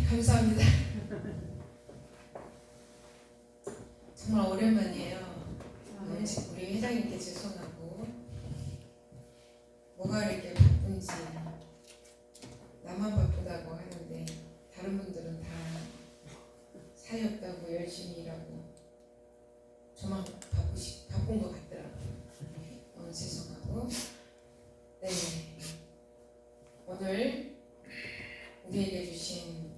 감사합니다. 정말 오랜만이에요. 우리 회장님께 죄송하고 뭐가 이렇게 바쁜지 나만 바쁘다고 하는데 다른 분들은 다 사이 없다고 열심히 일하고 저만 바쁜 것 같더라고요. 너무 죄송하고 네, 오늘 우리에게 주신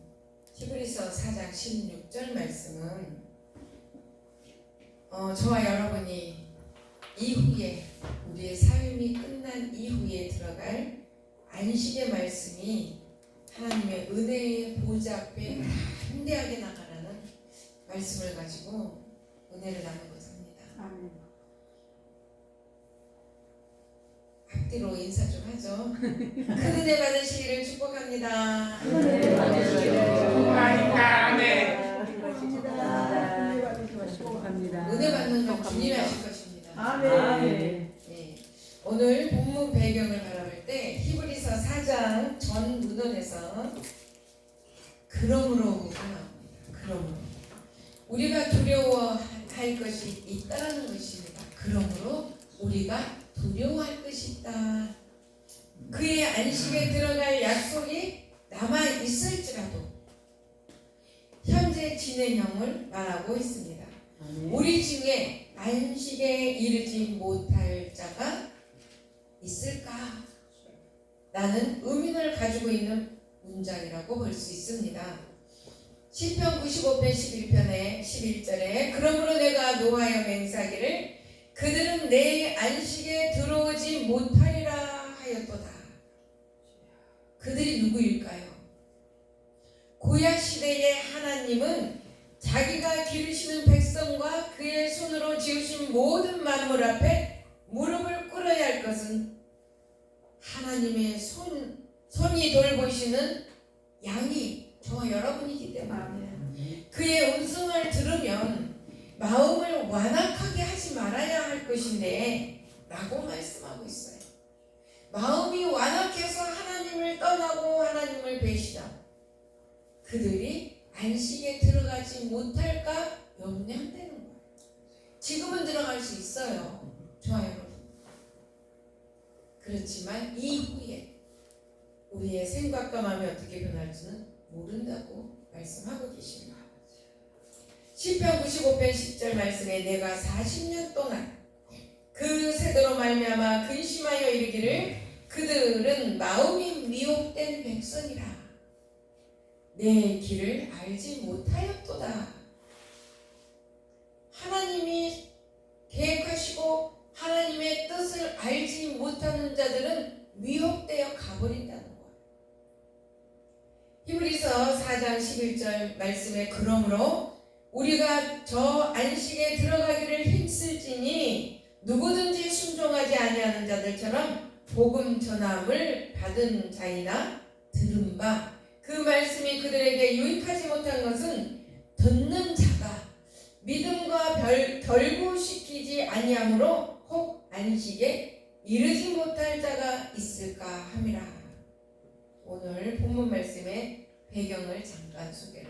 히브리서 4장 16절 말씀은 저와 여러분이 이후에 우리의 삶이 끝난 이후에 들어갈 안식의 말씀이 하나님의 은혜의 보좌 앞에 담대하게 나가라는 말씀을 가지고 은혜를 나누고자 합니다. 아멘. 앞뒤로 인사 좀 하죠. 큰 은혜 받으시기를 축복합니다. 은혜 받으시기를 축복합니다. 은혜 받는 건 주님이 하실 것입니다. 아멘. 네. 오늘 본문 배경을 바라볼 때 히브리서 4장 전 문헌에서 그러므로가 나옵니다. 그러므로 우리가 두려워할 것이 있다라는 것입니다. 그러므로 우리가 두려워할 것이 있다. 그의 안식에 들어갈 약속이 남아 있을지라도 현재 진행형을 말하고 있습니다. 우리 중에 안식에 이르지 못할 자가 있을까? 라는 의문을 가지고 있는 문장이라고 볼 수 있습니다. 시편 95편 11편의 11절에 그러므로 내가 노하여 맹세하기를 그들은 내 안식에 들어오지 못하리라 하였도다. 그들이 누구일까요? 구약 시대의 하나님은 자기가 기르시는 백성과 그의 손으로 지으신 모든 만물 앞에 무릎을 꿇어야 할 것은 하나님의 손이 돌보시는 양이 저와 여러분이기 때문에 그의 음성을 들으면 마음을 완악하게 하지 말아야 할 것인데 라고 말씀하고 있어요. 마음이 완악해서 하나님을 떠나고 하나님을 배신하고 그들이 안식에 들어가지 못할까 염려되는 거예요. 지금은 들어갈 수 있어요. 좋아요, 여러분. 그렇지만 이후에 우리의 생각과 마음이 어떻게 변할지는 모른다고 말씀하고 계십니다. 시편 95편 10절 말씀에 내가 40년 동안 그 세대로 말미암아 근심하여 이르기를 그들은 마음이 미혹된 백성이라 내 길을 알지 못하였도다. 하나님이 계획하시고 하나님의 뜻을 알지 못하는 자들은 미혹되어 가버린다는 거예요. 히브리서 4장 11절 말씀에 그러므로 우리가 저 안식에 들어가기를 힘쓸지니 누구든지 순종하지 아니하는 자들처럼 복음 전함을 받은 자이나 들은 바 그 말씀이 그들에게 유익하지 못한 것은 듣는 자가 믿음과 결부시키지 아니하므로 혹 안식에 이르지 못할 자가 있을까 함이라. 오늘 본문 말씀의 배경을 잠깐 소개를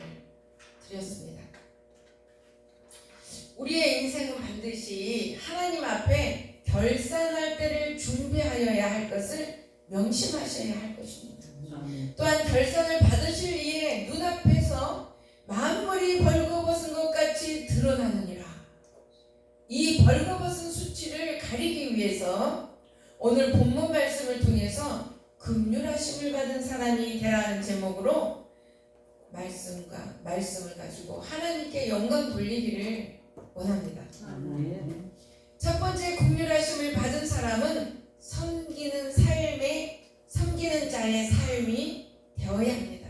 드렸습니다. 우리의 인생은 반드시 하나님 앞에 결산할 때를 준비하여야 할 것을 명심하셔야 할 것입니다. 또한 결산을 받으실 이에 눈앞에서 만물이 벌거벗은 것 같이 드러나느니라. 이 벌거벗은 수치를 가리기 위해서 오늘 본문 말씀을 통해서 긍휼하심을 받은 사람이 되라는 제목으로 말씀을 가지고 하나님께 영광 돌리기를 원합니다. 첫 번째 긍휼하심을 받은 사람은 섬기는 자의 삶이 되어야 합니다.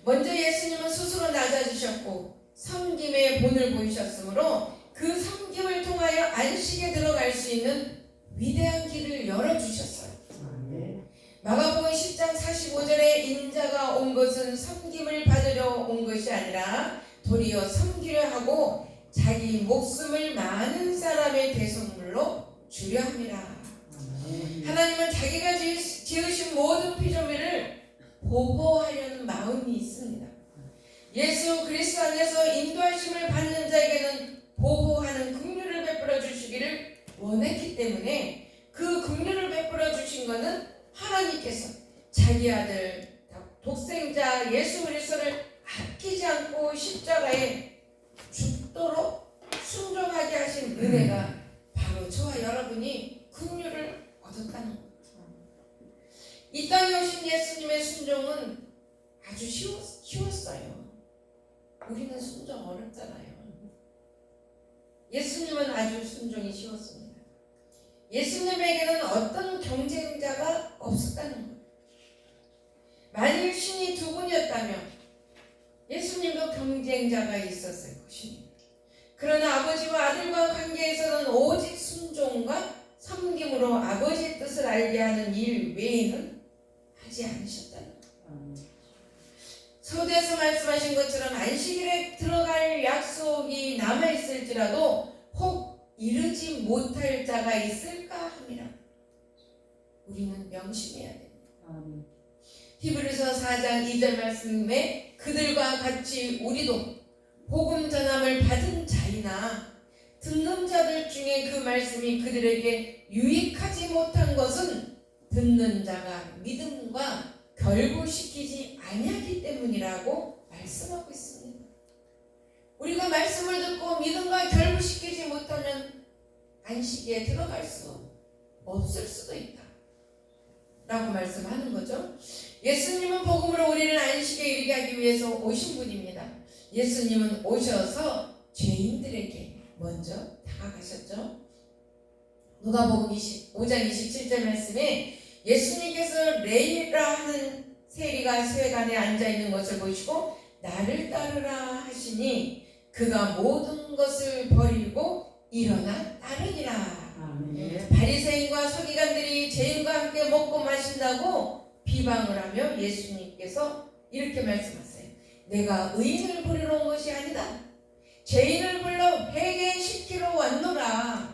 먼저 예수님은 스스로 낮아지셨고 섬김의 본을 보이셨으므로 그 섬김을 통하여 안식에 들어갈 수 있는 위대한 길을 열어주셨어요. 마가복음 10장 45절에 인자가 온 것은 섬김을 받으려 온 것이 아니라 도리어 섬기려 하고 자기 목숨을 많은 사람의 대속물로 주려 함이라. 하나님은 자기가 지으신 모든 피조물을 보호하려는 마음이 있습니다. 예수 그리스도 안에서 인도하심을 받는 자에게는 보호하는 긍휼을 베풀어 주시기를 원했기 때문에 그 긍휼을 베풀어 주신 것은 하나님께서 자기 아들 독생자 예수 그리스도를 아끼지 않고 십자가에 죽도록 순종하게 하신 은혜가 바로 저와 여러분이 긍휼을 얻었다는 것. 이 땅에 오신 예수님의 순종은 아주 쉬웠어요. 우리는 순종 어렵잖아요. 예수님은 아주 순종이 쉬웠습니다. 예수님에게는 어떤 경쟁자가 없었다는 거예요. 만일 신이 두 분이었다면 예수님도 경쟁자가 있었을 것입니다. 그러나 아버지와 아들과 관계에서는 오직 순종과 섬김으로 아버지의 뜻을 알게 하는 일 외에는 하지 않으셨다는 거예요. 서두에서 말씀하신 것처럼 안식일에 들어갈 약속이 남아있을지라도 혹 이루지 못할 자가 있을까 함이라 우리는 명심해야 됩니다. 히브리서 4장 2절 말씀에 그들과 같이 우리도 복음 전함을 받은 자이나 듣는 자들 중에 그 말씀이 그들에게 유익하지 못한 것은 듣는 자가 믿음과 결부시키지 아니하기 때문이라고 말씀하고 있습니다. 우리가 말씀을 듣고 믿음과 결부시키지 못하면 안식에 들어갈 수 없을 수도 있다 라고 말씀하는 거죠. 예수님은 복음으로 우리를 안식에 이르게 하기 위해서 오신 분입니다. 예수님은 오셔서 죄인들에게 먼저 다가가셨죠. 누가복음 5장 27절 말씀에 예수님께서 레이라 하는 세리가 세간에 앉아있는 것을 보시고 나를 따르라 하시니 그가 모든 것을 버리고 일어나 따르니라. 바리새인과 서기관들이 죄인과 함께 먹고 마신다고 비방을 하며 예수님께서 이렇게 말씀하세요. 내가 의인을 부르러 온 것이 아니다. 죄인을 불러 회개시키러 왔노라.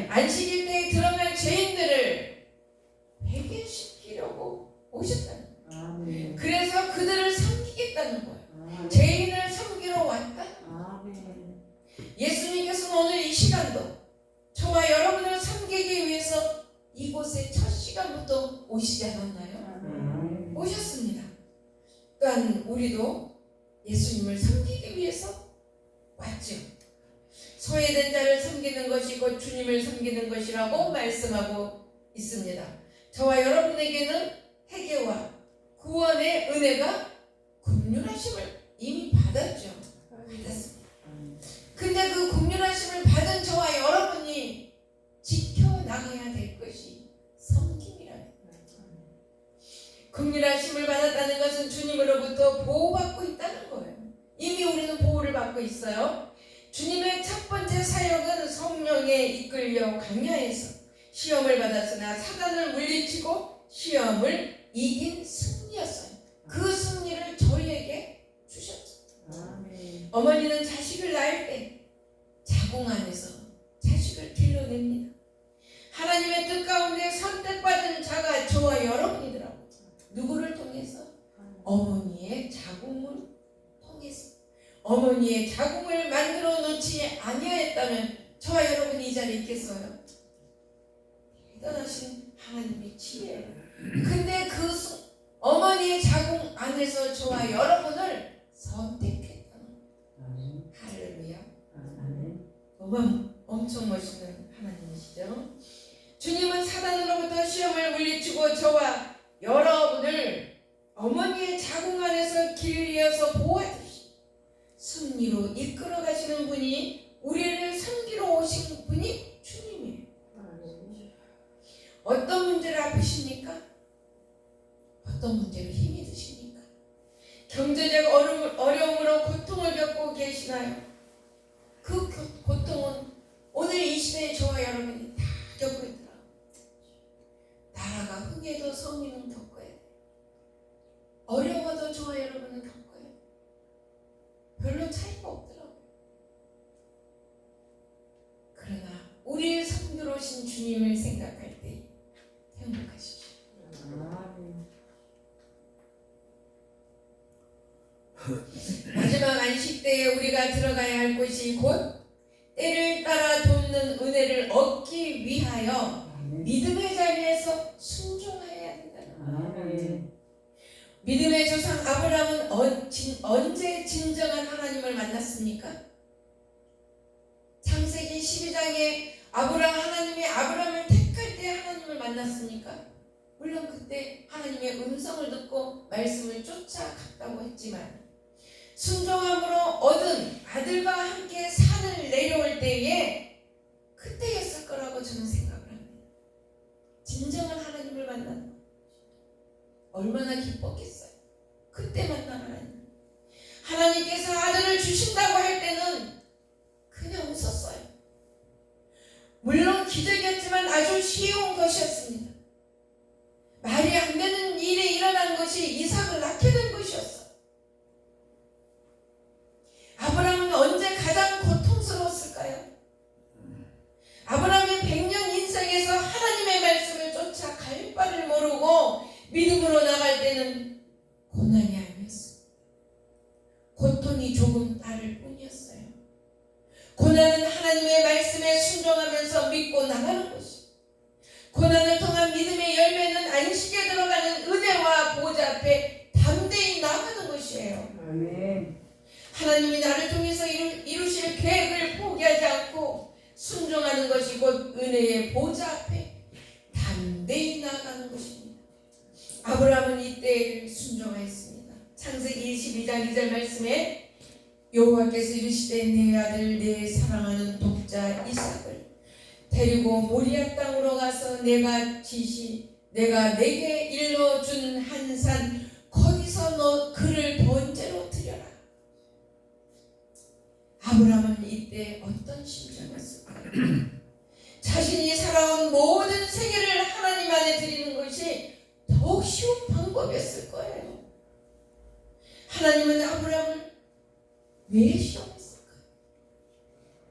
안식일 때에 들어갈 죄인들을 회개시키려고 오셨다는 거예요. 그래서 그들을 섬기겠다는 거예요. 죄인을 섬기러 왔다. 예수님께서는 오늘 이 시간도 저와 여러분을 섬기기 위해서 이곳에 첫 시간부터 오시지 않았나요? 오셨습니다. 그러니까 우리도 예수님을 섬기기 위해서 왔죠. 소외된 자를 섬기는 것이 곧 주님을 섬기는 것이라고 말씀하고 있습니다. 저와 여러분에게는 회개와 구원의 은혜가 긍휼하심을 이미 받았죠. 받았습니다. 근데 그 긍휼하심을 받은 저와 여러분이 지켜나가야 될 것이 섬김이라는 거예요. 긍휼하심을 받았다는 것은 주님으로부터 보호받고 있다는 거예요. 이미 우리는 보호를 받고 있어요. 주님의 첫 번째 사역은 성령에 이끌려 강야에서 시험을 받았으나 사단을 물리치고 시험을 이긴 승리였어요. 그 승리를 저희에게 주셨죠. 어머니는 자식을 낳을 때 자궁 안에서 자식을 길러냅니다. 하나님의 뜻 가운데 선택받은 자가 저와 여러분이더라고요. 누구를 통해서? 어머니의 자궁을 통해서. 어머니의 자궁을 만들어 놓지 아니하였다면 저와 여러분이 이 자리에 있겠어요? 대단하신 하나님의 지혜예요. 근데 그 어머니의 자궁 안에서 저와 여러분을 선택했다는 거예요. 할렐루야. 너무 엄청 멋있는 하나님이시죠. 주님은 사단으로부터 시험을 물리치고 저와 여러분을 어머니의 자궁 안에서 길이어서 보호하듯이 승리로 이끌어 가시는 분이, 우리를 섬기러 오신 분이 주님이에요. 어떤 문제를 아프십니까? 어떤 문제로 힘이 드십니까? 경제적 어려움으로 고통을 겪고 계시나요? 그 고통은 오늘 이 시대에 저와 여러분이 다 겪고 있더라고요. 나라가 흥해도 성인은 겪어야 돼요. 어려워도 저와 여러분은 겪어야 돼요. 별로 차이가 없더라고요. 그러나 우리를 섬기러 오신 주님을 생각할 때 행복하십시오. 마지막 안식 때에 우리가 들어가야 할 곳이 곧 때를 따라 돕는 은혜를 얻기 위하여 믿음의 자리에서 순종해야 된다. 믿음의 조상 아브라함은 언제 진정한 하나님을 만났습니까? 창세기 12장에 하나님이 아브라함을 택할 때 하나님을 만났습니까? 물론 그때 하나님의 음성을 듣고 말씀을 쫓아갔다고 했지만 순종함으로 얻은 아들과 함께 산을 내려올 때에 그때였을 거라고 저는 생각을 합니다. 진정한 하나님을 만난 얼마나 기뻤겠어요. 그때 만난 하나님. 하나님께서 아들을 주신다고 할 때는 그냥 웃었어요. 물론 기적이었지만 아주 쉬운 것이었습니다. 말이 안 되는 일이 일어난 것이 이삭을 낳게 된 것이었어요. 아브라함은 언제 가장 고통스러웠을까요? 아브라함의 100년 인생에서 하나님의 말씀을 쫓아 갈 바를 모르고 믿음으로 나갈 때는 고난이 아니었어요. 고통이 조금 따를 뿐이었어요. 고난은 하나님의 말씀에 순종하면서 믿고 나가는 것이에요. 고난을 통한 믿음의 열매는 안식에 들어가는 은혜와 보좌 앞에 담대히 나가는 것이에요. 아멘. 하나님이 나를 통해서 이루실 계획을 포기하지 않고 순종하는 것이 곧 은혜의 보좌 앞에 담대히 나가는 것입니다. 아브라함은 이때 순종하였습니다. 창세기 22장 2절 말씀에 여호와께서 이르시되 내 아들 내 사랑하는 독자 이삭을 데리고 모리아 땅으로 가서 내가 내게 일러준 한 산 거기서 너 그를 번제로 드려라. 아브라함은 이때 어떤 심정이었을까요? 자신이 살아온 모든 생애를 하나님 안에 드리는 것이 더욱 쉬운 방법이었을 거예요. 하나님은 아브라함을 왜 시험했을까요?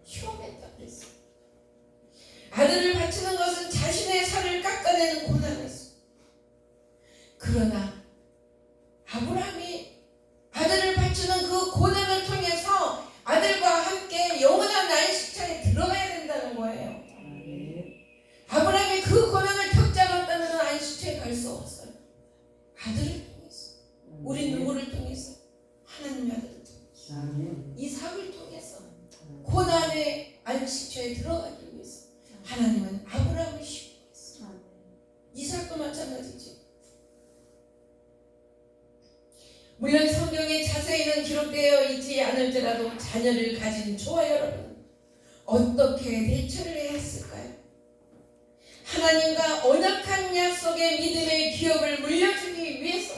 시험했다 그랬어요. 아들을 바치는 것은 자신의 살을 깎아내는 고난이었어요. 그러나 아브라함이 아들을 바치는 그 고난을 통해서 아들과 함께 영원한 안식처에 들어가야 된다는 거예요. 아브라함이 그 고난을 겪지 않았다면 안식처에 갈 수 없어요. 아들을 통해서, 우리 누구를 통해서? 하나님의 아들을 통해서, 이삭을 통해서 고난의 안식처에 들어가기 위해서 하나님은 아브라함을 시험했어요. 이삭도 마찬가지죠. 물론 성경에 자세히는 기록되어 있지 않을지라도 자녀를 가진 저와 여러분 어떻게 대처를 해야 했을까요? 하나님과 언약한 약속의 믿음의 기업을 물려주기 위해서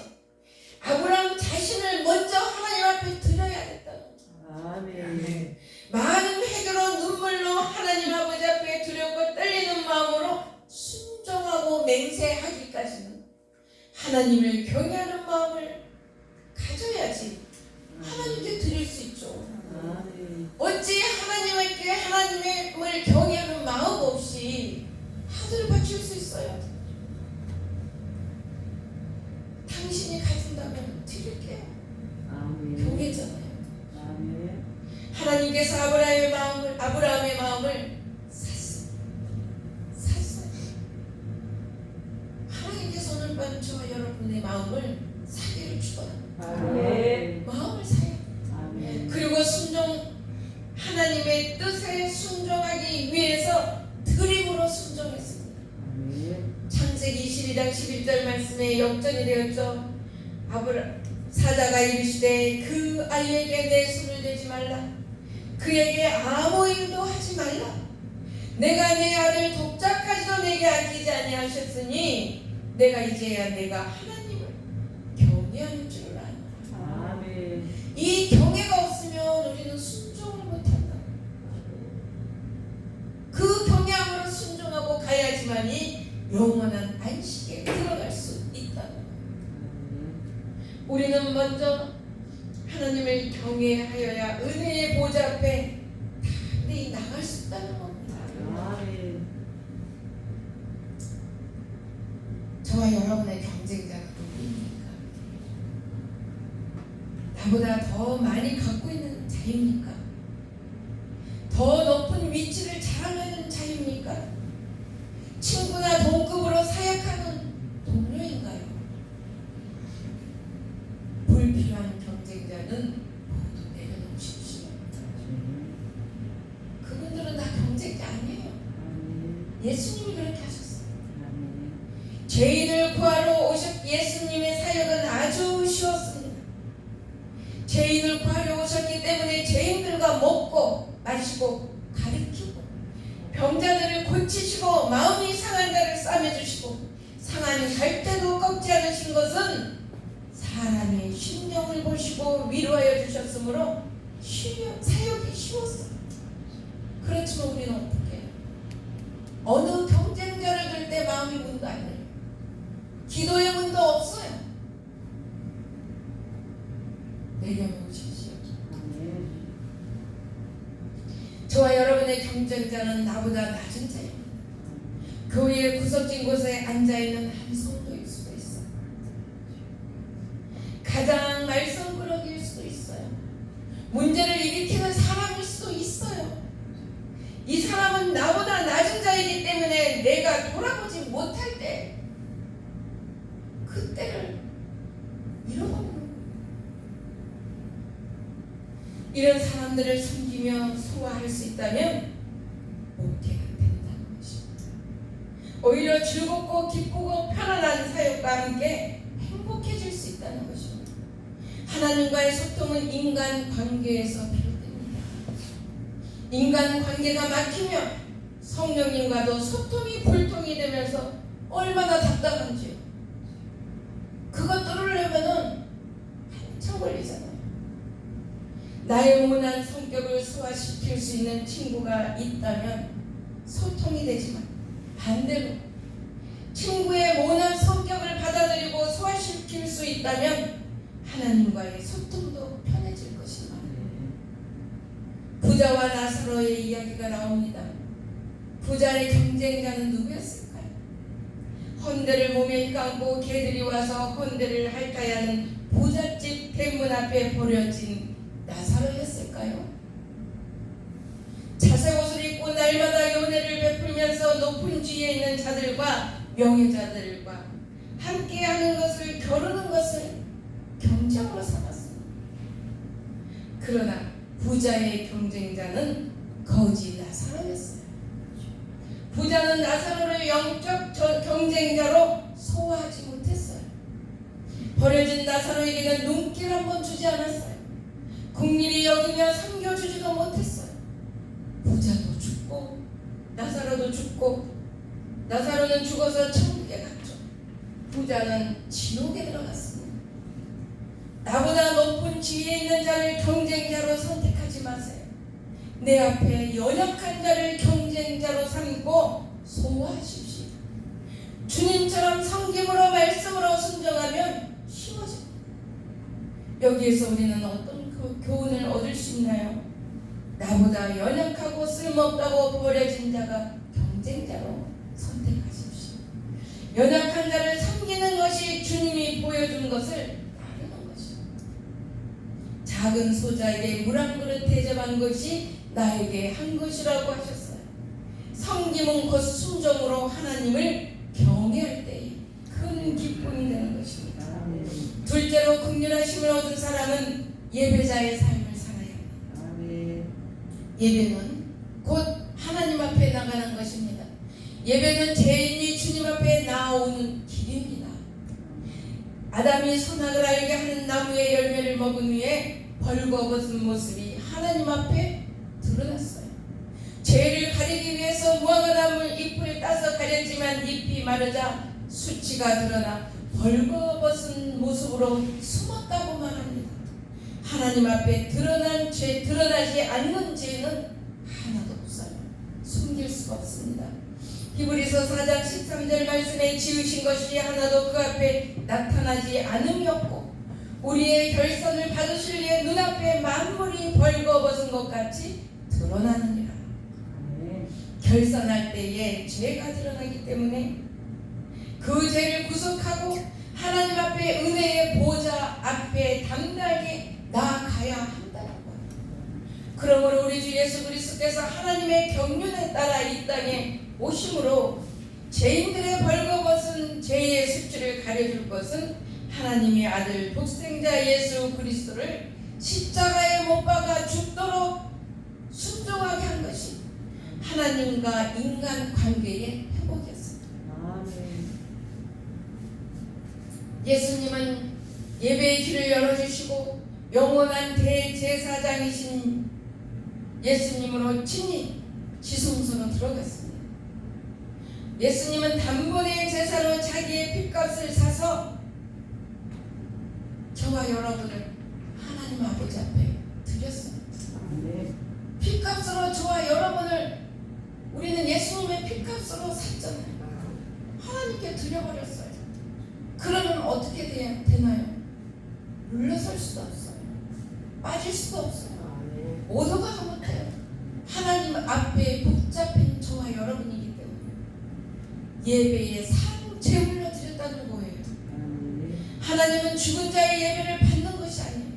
아브라함 자신을 먼저 하나님 앞에 드려야 됐다는 거예요. 많은 회개로 눈물로 하나님 아버지 앞에 두렵고 떨리는 마음으로 순종하고 맹세하기까지는 하나님을 경외하는 마음을 가져야지 하나님께 드릴 수 있죠. 어찌 하나님을 경외하는 마음 없이 아들을 바칠 수 있어요? 당신이 가진다면 드릴게요. 경외잖아요. 하나님께서 아브라함의 마음을 샀어요. 하나님께서 오늘 밤 저와 여러분의 마음을 사기를 축원합니다. 마음을 사요. 그리고 하나님의 뜻에 순종하기 위해서 드림으로 순종했습니다. 창세기 22장 11절 말씀에 역전이 되었죠. 사자가 이르시되 그 아이에게 내 손을 대지 말라. 그에게 아무 일도 하지 말라. 내가 내 아들 독자까지도 내게 아끼지 아니하셨으니 내가 이제야 내가 하나님을 경외하는 줄을 아노라. 이 경외가 없으면 우리는 순종을 못한다. 그 경외함으로 순종하고 가야지만이 영원한 안식에 들어갈 수 있다는 거예요. 우리는 먼저 하나님을 경외하여야 은혜의 보좌 앞에 담대히 나갈 수 있다는 겁니다. 저와 여러분의 경쟁자가 누구입니까? 나보다 더 많이 갖고 있는 자입니까? 더 높은 위치를 자랑하는 자입니까? 친구나 동급으로 사역하는 동료인가요? 불필요한 경쟁자는 모두 내려놓으십시오. 그분들은 다 경쟁자 아니에요. 예수님이 그렇게 하셨어요. 죄인을 구하러 오셨 예수님의 사역은 아주 쉬웠습니다. 죄인을 구하러 오셨기 때문에 죄인들과 먹고 마시고 가르치고 병자들을 고치시고 마음이 상한 자를 싸매주시고 상한 갈대도 꺾지 않으신 것은 사람의 심령을 보시고 위로하여 주셨으므로 사역이 쉬웠어요. 그렇지만 우리는 어떻게 해요? 어느 경쟁자를 들 때 마음이 문도 안 열려요. 기도의 문도 없어요. 내려놓으십시오. 저와 여러분의 경쟁자는 나보다 낮은 자입니다. 교회의 구석진 곳에 앉아있는 한 성도일 수도 있어요. 가장 말썽꾸러기일 수도 있어요. 문제를 일으키는 사람일 수도 있어요. 이 사람은 나보다 낮은 자이기 때문에 내가 돌아보지 못할 때 그때를 잃어버리는 거예요. 이런 사람들을 섬기며 소화할 수 있다면 목회가 된다는 것입니다. 오히려 즐겁고 기쁘고 편안한 사역과 함께 행복해질 수 있다는 것입니다. 하나님과의 소통은 인간 관계에서 비롯됩니다. 인간 관계가 막히면 성령님과도 소통이 불통이 되면서 얼마나 답답한지요. 그거 뚫으려면은 한참 걸리잖아요. 나의 모난 성격을 소화시킬 수 있는 친구가 있다면 소통이 되지만 반대로 친구의 모난 성격을 받아들이고 소화시킬 수 있다면 하나님과의 소통도 편해질 것입니다. 부자와 나사로의 이야기가 나옵니다. 부자의 경쟁자는 누구였을까요? 헌대를 몸에 감고 개들이 와서 헌대를 할까야는 부잣집 대문 앞에 버려진 나사로였을까요? 자색 옷을 입고 날마다 연회를 베풀면서 높은 지위에 있는 자들과 명예자들과 함께하는 것을 겨루는 것을 경쟁으로 삼았습니다. 그러나 부자의 경쟁자는 거지 나사로였어요. 부자는 나사로를 영적 경쟁자로 소화하지 못했어요. 버려진 나사로에게는 눈길 한번 주지 않았어요. 국리를 여기며 섬겨주지도 못했어요. 부자도 죽고 나사로도 죽고 나사로는 죽어서 천국에 갔죠. 부자는 지옥에 들어갔습니다. 나보다 높은 지위에 있는 자를 경쟁자로 선택하지 마세요. 내 앞에 연약한 자를 경쟁자로 삼고 소화하십시오. 주님처럼 성김으로 말씀으로 순종하면 쉬워집니다. 여기에서 우리는 어떤 교훈을 얻을 수 있나요? 나보다 연약하고 쓸모없다고 버려진 자가 경쟁자로 선택하십시오. 연약한 자를 섬기는 것이 주님이 보여준 것을 따르는 것입니다. 작은 소자에게 물 한 그릇 대접한 것이 나에게 한 것이라고 하셨어요. 섬김은 곧 순종으로 하나님을 경외할 때에 큰 기쁨이 되는 것입니다. 둘째로 긍휼하심을 얻은 사람은 예배자의 삶을 살아야 합니다. 예배는 곧 하나님 앞에 나가는 것입니다. 예배는 죄인이 주님 앞에 나오는 길입니다. 아담이 선악을 알게 하는 나무의 열매를 먹은 후에 벌거벗은 모습이 하나님 앞에 드러났어요. 죄를 가리기 위해서 무화과 나무 잎을 따서 가렸지만 잎이 마르자 수치가 드러나 벌거벗은 모습으로 숨었다고 말합니다. 하나님 앞에 드러나지 않는 죄는 하나도 없어요. 숨길 수가 없습니다. 히브리서 4장 13절 말씀에 지으신 것이 하나도 그 앞에 나타나지 않음이었고 우리의 결선을 받으실 이의 눈앞에 만물이 벌거벗은 것 같이 드러나느니라. 결선할 때에 죄가 드러나기 때문에 그 죄를 구속하고 하나님 앞에 은혜의 보좌 앞에 담대하게 그러므로 우리 주 예수 그리스도께서 하나님의 경륜에 따라 이 땅에 오심으로 죄인들의 벌거벗은 죄의 습주를 가려줄 것은 하나님의 아들 독생자 예수 그리스도를 십자가에 못 박아 죽도록 순종하게 한 것이 하나님과 인간 관계의 회복이었습니다. 예수님은 예배의 길을 열어주시고 영원한 대제사장이신 예수님으로 친히 지성소로 들어갔습니다. 예수님은 단번에 제사로 자기의 핏값을 사서 저와 여러분을 하나님 아버지 앞에 드렸습니다. 핏값으로 저와 여러분을 우리는 예수님의 핏값으로 샀잖아요. 하나님께 드려버렸어요. 그러면 어떻게 되나요? 물러설 수도 없어요. 빠질 수도 없어요. 오도가도 못해요. 하나님 앞에 복잡한 저와 여러분이기 때문에 예배에 산 제물로 드렸다는 거예요. 하나님은 죽은 자의 예배를 받는 것이 아니에요.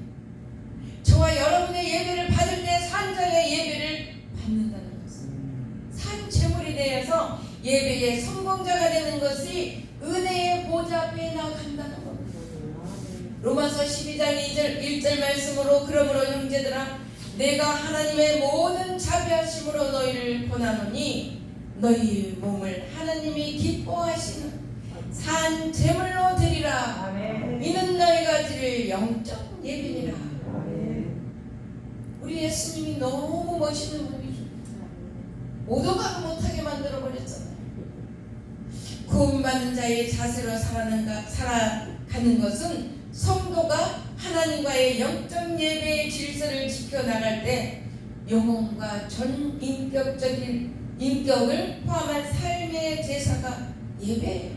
저와 여러분의 예배를 받을 때 산자의 예배를 받는다는 것은 산 제물이 되어서 예배의 성공자가 되는 것이 은혜의 보좌 앞에 나간다는 겁니다. 로마서 12장 1절 말씀으로 그러므로 형제들아 내가 하나님의 모든 자비하심으로 너희를 권하노니 너희 몸을 하나님이 기뻐하시는 산 제물로 드리라. 이는 너희가 드릴 영적 예배니라. 우리 예수님이 너무 멋있는 분이죠. 오도가도 못하게 만들어버렸잖아요. 구원받는 자의 자세로 살아가는 것은 성도가 하나님과의 영적 예배의 질서를 지켜나갈 때 영혼과 전 인격을 포함한 삶의 제사가 예배예요.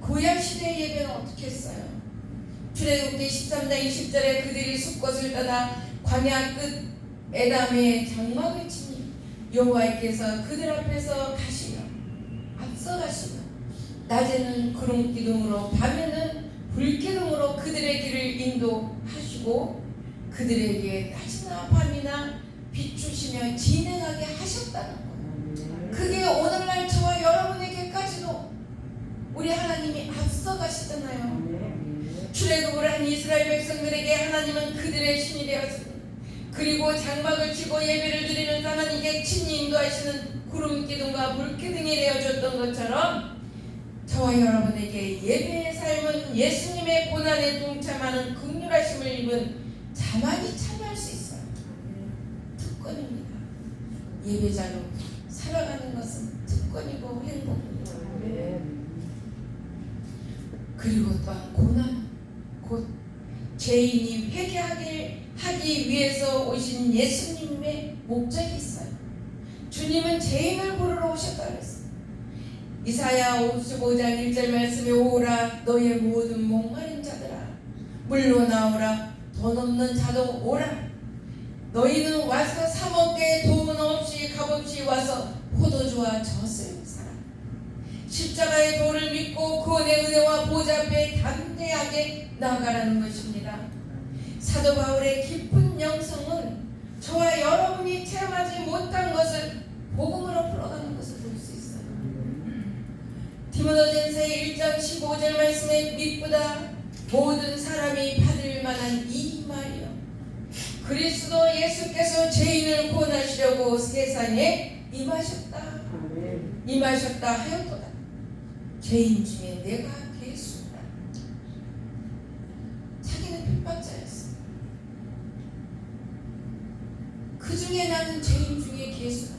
구약시대 예배는 어떻게 했어요? 출애굽기 13장 20절에 그들이 숲곳을 떠나 광야 끝 에담의 장막을 치니 여호와께서 그들 앞에서 가시며 앞서가시며 낮에는 구름 기둥으로 밤에는 불 기둥으로 그들의 길을 인도하시고 그들에게 낮이나 밤이나 비추시며 진행하게 하셨다는 거예요. 그게 오늘날 저와 여러분에게까지도 우리 하나님이 앞서가시잖아요. 출애굽을 한 이스라엘 백성들에게 하나님은 그들의 신이 되었습니다. 그리고 장막을 치고 예배를 드리는 하나님께 친히 인도하시는 구름 기둥과 불 기둥이 되어줬던 것처럼 저와 여러분에게 예배의 삶은 예수님의 고난에 동참하는 긍휼하심을 입은 자만이 참여할 수 있어요. 특권입니다. 예배자로 살아가는 것은 특권이고 행복입니다. 그리고 또한 고난, 곧 죄인이 회개하기 위해서 오신 예수님의 목적이 있어요. 주님은 죄인을 부르러 오셨다고 했어요. 이사야 55장 1절 말씀에 오라 너의 모든 목마른 자들아 물로 나오라 돈 없는 자도 오라 너희는 와서 사 먹게 돈 없이 값없이 와서 포도주와 젖을 사라. 십자가의 도를 믿고 구원의 은혜와 보좌 앞에 담대하게 나아가라는 것입니다. 사도 바울의 깊은 영성은 저와 여러분이 체험하지 못한 것을 복음으로 풀어가는 것을 볼 수 있어요. 디모데전서 1장 15절 말씀에 믿보다 모든 사람이 받을 만한 이 말이요 그리스도 예수께서 죄인을 구원하시려고 세상에 임하셨다 하였도다. 죄인 중에 내가 괴수다. 자기는 핍박자였어. 그 중에 나는 죄인 중에 괴수다.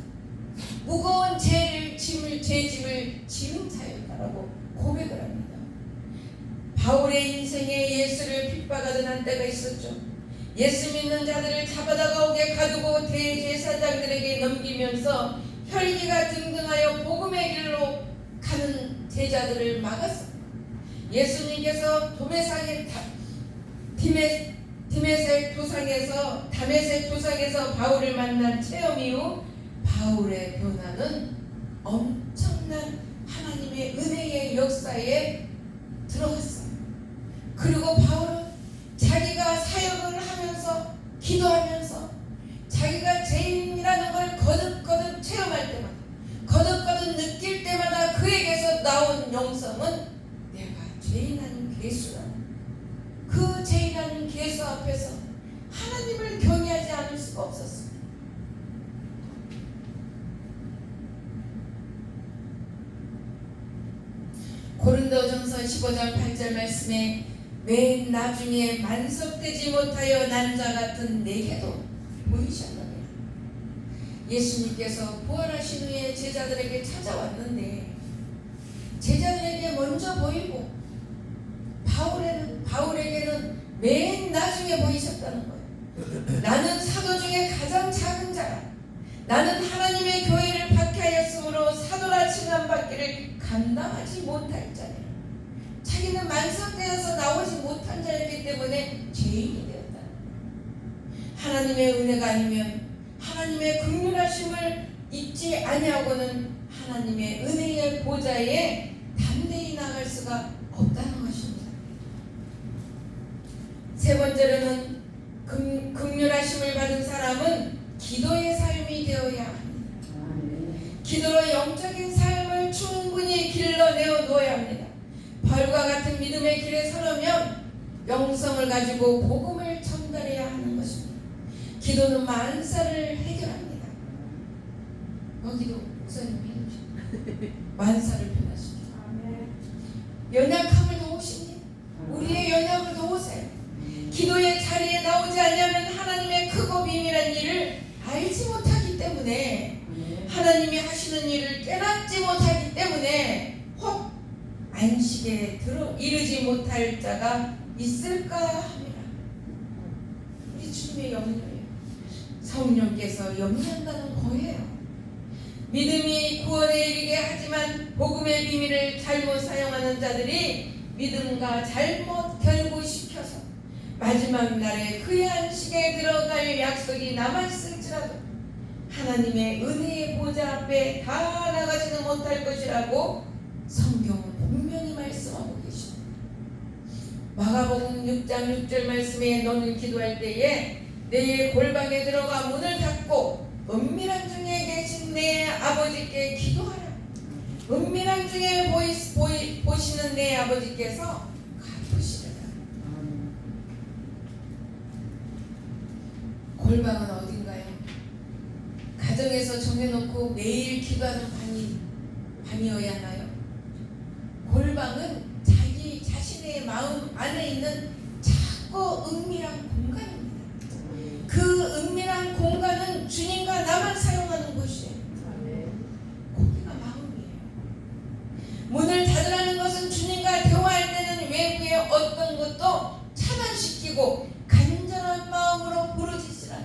무거운 죄짐을 지은 자였다라고 고백을 합니다. 바울의 인생에 예수를 핍박하던 한때가 있었죠. 예수 믿는 자들을 잡아다가 옥에 가두고 대제사장들에게 넘기면서 혈기가 등등하여 복음의 길로 가는 제자들을 막았습니다. 예수님께서 다메섹 도상에서 바울을 만난 체험 이후 바울의 변화는 엄청난 하나님의 은혜의 역사에 들어갔어요. 그리고 바울은 자기가 사역을 하면서 기도하면서 자기가 영성은 내가 죄인하는 괴수라는 그 죄인하는 괴수 앞에서 하나님을 경외하지 않을 수가 없었습니다. 고린도전서 15장 8절 말씀에 맨 나중에 만석되지 못하여 난 자 같은 내게도 보이셨느니라. 예수님께서 부활하신 후에 제자들에게 찾아왔는데 제자들에게 먼저 보이고 바울에게는 맨 나중에 보이셨다는 거예요. 나는 사도 중에 가장 작은 자라. 나는 하나님의 교회를 박해하였으므로 사도라 칭함받기를 감당하지 못할 자라. 자기는 만석되어서 나오지 못한 자였기 때문에 죄인이 되었다. 하나님의 은혜가 아니면 하나님의 긍휼하심을 잊지 아니하고는 하나님의 은혜의 보좌에 담대히 나갈 수가 없다는 것입니다. 세 번째로는 긍휼하심을 받은 사람은 기도의 삶이 되어야 합니다. 기도로 영적인 삶을 충분히 길러내어 놓아야 합니다. 바울과 같은 믿음의 길에 서려면 영성을 가지고 복음을 전달해야 하는 것입니다. 기도는 만사를 해결합니다. 여기도 목사님 해주십니다. 만사를 변화시킵니다. 연약함을 도우십니다. 우리의 연약을 도우세요. 기도의 자리에 나오지 않으면 하나님의 크고 비밀한 일을 알지 못하기 때문에 하나님이 하시는 일을 깨닫지 못하기 때문에 혹 안식에 이르지 못할 자가 있을까 합니다. 우리 주님의 염려예요. 성령께서 염려한다는 거예요. 믿음이 구원에 이르게 하지만 복음의 비밀을 잘못 사용하는 자들이 믿음과 잘못 결부시켜서 마지막 날에 그의 안식에 들어갈 약속이 남아있을지라도 하나님의 은혜의 보좌 앞에 다 나가지는 못할 것이라고 성경은 분명히 말씀하고 계십니다. 마가복음 6장 6절 말씀에 너는 기도할 때에 내 골방에 들어가 문을 닫고 은밀한 중에 계신 내 아버지께 기도하라. 은밀한 중에 보시는 내 아버지께서 갚으시리라. 골방은 어딘가요? 가정에서 정해놓고 매일 기도하는 밤이어야 하나요? 골방은 자기 자신의 마음 안에 있는 작고 은밀한 공간입니다. 그 은밀한 공간은 주님과 나만 사용하는 곳이에요. 거기가 마음이에요. 문을 닫으라는 것은 주님과 대화할 때는 외부의 어떤 것도 차단시키고 간절한 마음으로 부르짖으라.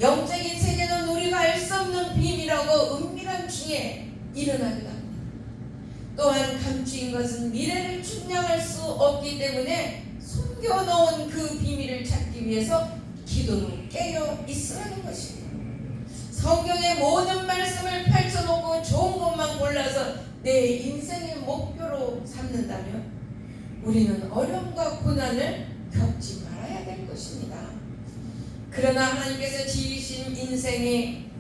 영적인 세계는 우리가 알 수 없는 비밀하고 은밀한 중에 일어나기도 합니다. 또한 감추인 것은 미래를 준양할 수 없기 때문에 숨겨놓은 그 비밀을 찾기 위해서 기도를 깨어 있으라는 것입니다. 성경의 모든 말씀을 펼쳐놓고 좋은 것만 골라서 내 인생의 목표로 삼는다면 우리는 어려움과 고난을 겪지 말아야 될 것입니다. 그러나 하나님께서 지으신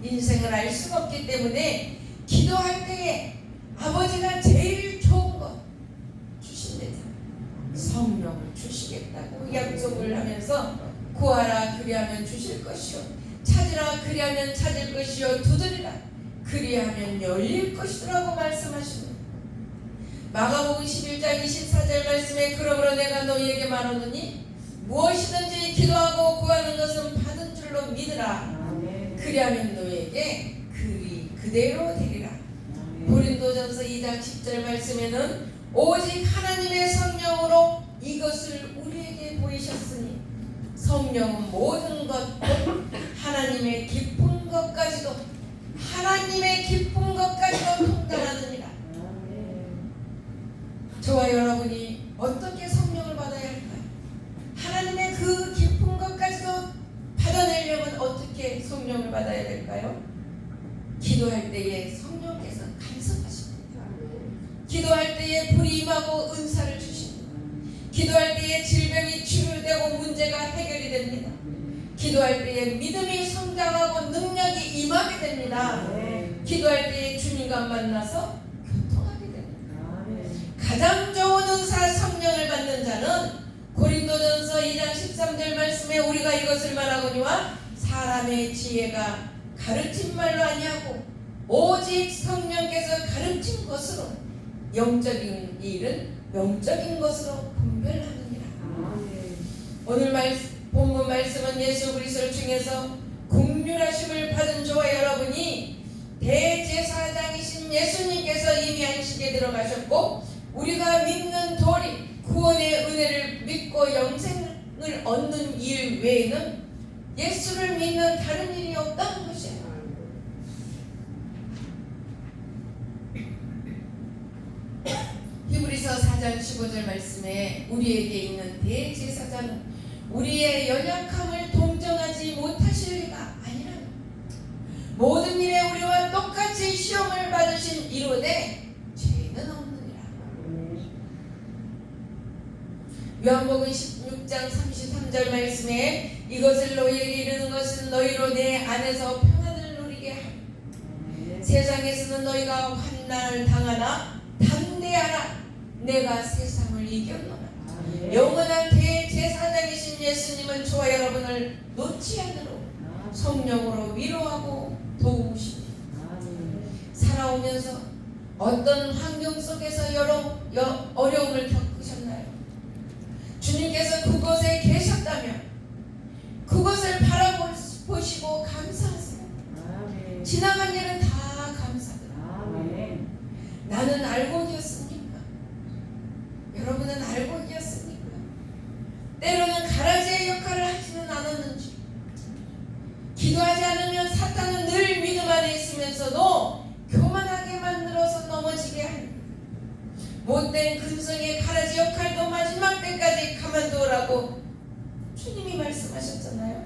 인생을 알 수가 없기 때문에 기도할 때에 아버지가 제일 좋은 것 주신대다. 성령을 주시겠다고 약속을 하면서 구하라 그리하면 주실 것이요 찾으라 그리하면 찾을 것이요 두드리라 그리하면 열릴 것이라고 말씀하십니다. 마가복음 11장 24절 말씀에 그러므로 내가 너희에게 말하노니 무엇이든지 기도하고 구하는 것은 받은 줄로 믿으라. 그리하면 너희에게 그대로 되리라. 고린도전서 2장 10절 말씀에는 오직 하나님의 성령으로 이것을 우리에게 보이셨으니 성령은 모든 것 하나님의 깊은 것까지도 통달하느니라. 저와 여러분이 어떻게 성령을 받아야 할까요? 하나님의 그 깊은 것까지도 받아내려면 어떻게 성령을 받아야 될까요? 기도할 때에 성령께서 간섭하십니다. 기도할 때에 불이 임하고 은사를 주십니다. 기도할 때에 질병이 치유되고 문제가 해결이 됩니다. 기도할 때에 믿음이 성장하고 능력이 임하게 됩니다. 기도할 때에 주님과 만나서 교통하게 됩니다. 가장 좋은 은사 성령을 받는 자는 고린도전서 2장 13절 말씀에 우리가 이것을 말하거니와 사람의 지혜가 가르친 말로 아니하고 오직 성령께서 가르친 것으로 영적인 일은 영적인 것으로 분별하느니라. 오늘 본문 말씀은 예수 그리스도를 통해서 긍휼하심을 받은 저와 여러분이 대제사장이신 예수님께서 이미 안식에 들어가셨고 우리가 믿는 도리 구원의 은혜를 믿고 영생을 얻는 일 외에는 예수를 믿는 다른 일이 없다는 것이에요. 히브리서 4장 15절 말씀에 우리에게 있는 대제사장은 우리의 연약함을 동정하지 못하실 리가 아니라 모든 일에 우리와 똑같이 시험을 받으신 이로되 죄는 없느니라. 요한복음 16장 33절 말씀에 이것을 너희에게 이르는 것은 너희로 내 안에서 평안을 누리게 하며 세상에서는 너희가 환난을 당하나 담대하라 내가 세상을 이겼노라. 영원한 대제사장이신 예수님은 저와 여러분을 놓지 않으로 성령으로 위로하고 도우십니다. 살아오면서 어떤 환경 속에서 여러 어려움을 겪으셨나요? 주님께서 그곳에 계셨다면 그것을 바라보시고 감사하세요. 지나간 일은 다 감사드려요. 나는 알고 계셨습니까? 여러분은 알고 계셨습니까? 때로는 가라지의 역할을 하지는 않았는지 기도하지 않으면 사탄은 늘 믿음 안에 있으면서도 교만하게 만들어서 넘어지게 합니다. 못된 근성의 가라지 역할도 마지막 때까지 가만두라고 주님이 말씀하셨잖아요.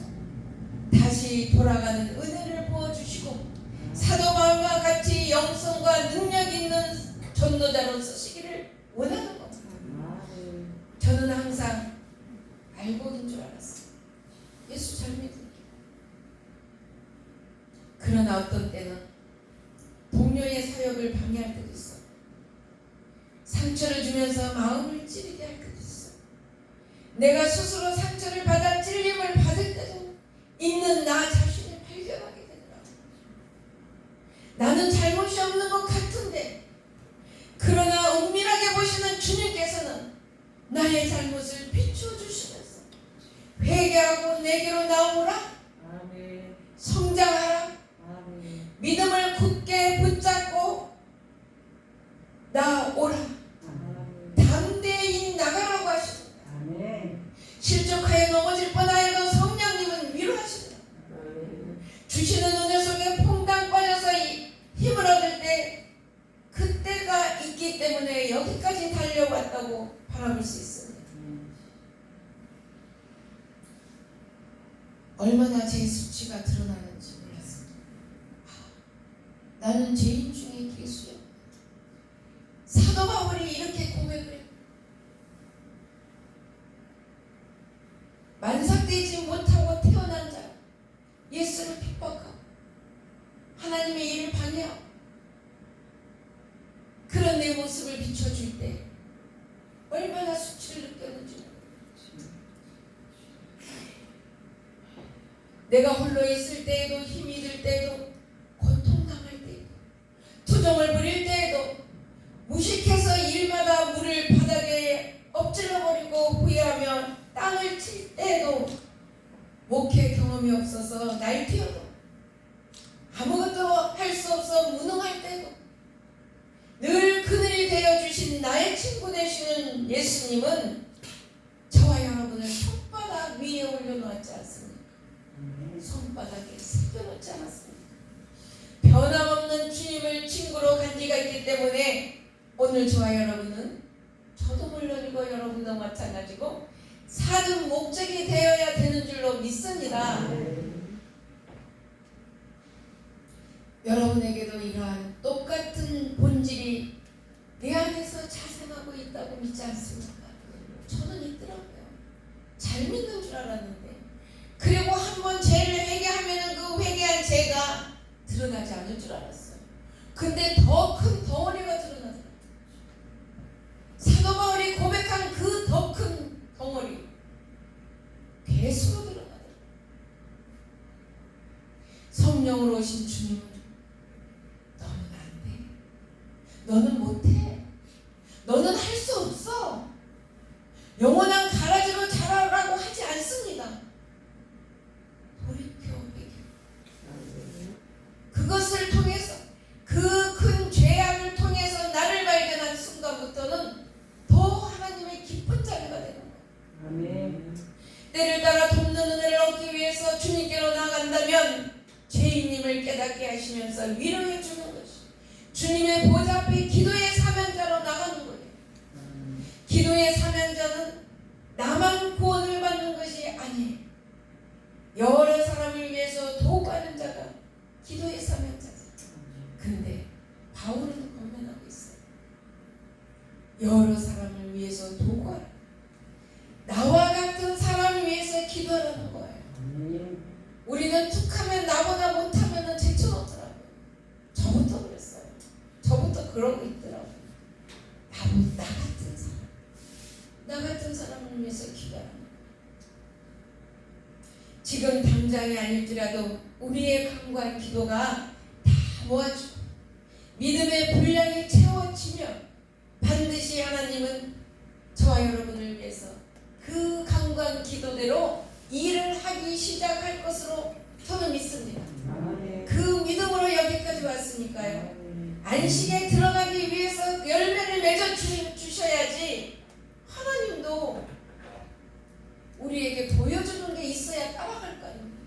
다시 돌아가는 은혜를 부어주시고 사도 바울과 같이 영성과 능력 있는 전도자로 쓰시기를 원하는 겁니다. 저는 항상 알고 있는 줄 알았어요. 예수 잘 믿으니까. 그러나 어떤 때는 동료의 사역을 방해할 때도 있어. 상처를 주면서 마음을 찌르게 할 때도 있어. 내가 스스로 상처를 받아 찔림을 받을 때도 있는 나 자신을 발견하게 되더라고. 나는 잘못이 없는 것 같은데 그러나 은밀하게 보시는 주님께서는 나의 잘못을 비춰주시면서 회개하고 내게로 나오라. 성장하라. 믿음을 굳게 붙잡고 나오라. 담대히 나가라고 하십니다. 실족하여 넘어질 뻔하여도 성령님은 위로하십니다. 주시는 은혜 속에 퐁당 빠져서 힘을 얻을 때 그때가 있기 때문에 여기까지 달려왔다고 바라볼 수 있습니다. 얼마나 제 수치가 드러나는지 몰랐습니다. 나는 죄인 중에 괴수야. 사도 바울이 이렇게 고백을 해요. 만삭되지 못하고 태어난 자, 예수를 핍박하고 하나님의 일을 방해하고 그런 내 모습을 비춰줄 때 얼마나 수치를 느꼈는지 모르겠어요. 내가 홀로 있을 때에도 힘이 들 때에도 고통당할 때에도 투정을 부릴 때에도 무식해서 일마다 물을 바닥에 엎질러버리고 후회하며 땅을 칠 때에도 목회 경험이 없어서 날뛰어도 아무것도 할 수 없어 무능할 때도 늘 그늘이 되어주신 나의 친구 되시는 예수님은 저와 여러분을 손바닥 위에 올려놓지 않습니다. 손바닥에 새겨놓지 않았습니다. 변함없는 주님을 친구로 간지가 있기 때문에 오늘 저와 여러분은 저도 물론이고 여러분도 마찬가지고 사는 목적이 되어야 되는 줄로 믿습니다. 여러분에게도 이러한 똑같은 본질이 내 안에서 자생하고 있다고 믿지 않습니까? 저는 있더라고요. 잘 믿는 줄 알았는데 그리고 한번 죄를 회개하면 그 회개한 죄가 드러나지 않을 줄 알았어요. 근데 더 큰 덩어리가 드러나더라고요. 사도 바울이 고백한 그 더 큰 덩어리 배수로 드러나더라. 성령으로 오신 주님은 너는 안 돼. 너는 못해. 너는 할 수 없어. 영원한 가라지로 자라라고 하지 않습니다. 돌이켜 회개. 그것을 통해서 그 큰 죄악을 통해서 나를 발견한 순간부터는 더 하나님의 기쁜 자리가 되는 거예요. 아멘. 때를 따라 돕는 은혜를 얻기 위해서 주님께로 나간다면 죄인님을 깨닫게 하시면서 위로해 주는 것이 주님의 보좌 앞에 기도의 사명자로 나가는 거예요. 기도의 사명자는 나만 구원을 받는 것이 아니에요. 여러 사람을 위해서 도구하는 자가 기도의 사명자죠. 근데 바울은 권면하고 있어요. 여러 사람을 위해서 도구하라. 나와 같은 사람을 위해서 기도하라는 거예요. 우리는 툭하면 나보다 못하면 제쳐놓더라고요. 저부터 그랬어요. 저부터 그러고 있더라고요. 나 같은 사람. 나 같은 사람을 위해서 기도하는 거예요. 지금 당장이 아닐지라도 우리의 간구한 기도가 다 모아지고 믿음의 분량이 채워지며 반드시 하나님은 저와 여러분을 위해서 그 간구한 기도대로 일을 하기 시작할 것으로 저는 믿습니다. 그 믿음으로 여기까지 왔으니까요. 안식에 들어가기 위해서 열매를 맺어 주셔야지 하나님도 우리에게 보여주는 게 있어야 따라갈 거 아닙니까?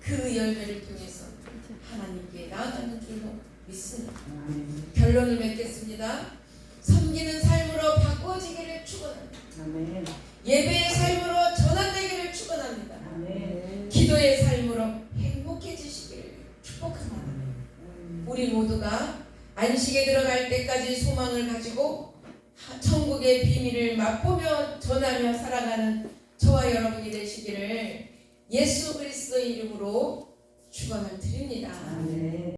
그 열매를 통해서 하나님께 나아가는 줄로 믿습니다. 결론을 맺겠습니다. 섬기는 삶으로 바꿔지기를 축원합니다. 예배의 삶으로 전환되기를 축원합니다. 기도의 삶으로 행복해지시기를 축복합니다. 우리 모두가 안식에 들어갈 때까지 소망을 가지고 천국의 비밀을 맛보며 전하며 살아가는 저와 여러분이 되시기를 예수 그리스도의 이름으로 축원을 드립니다.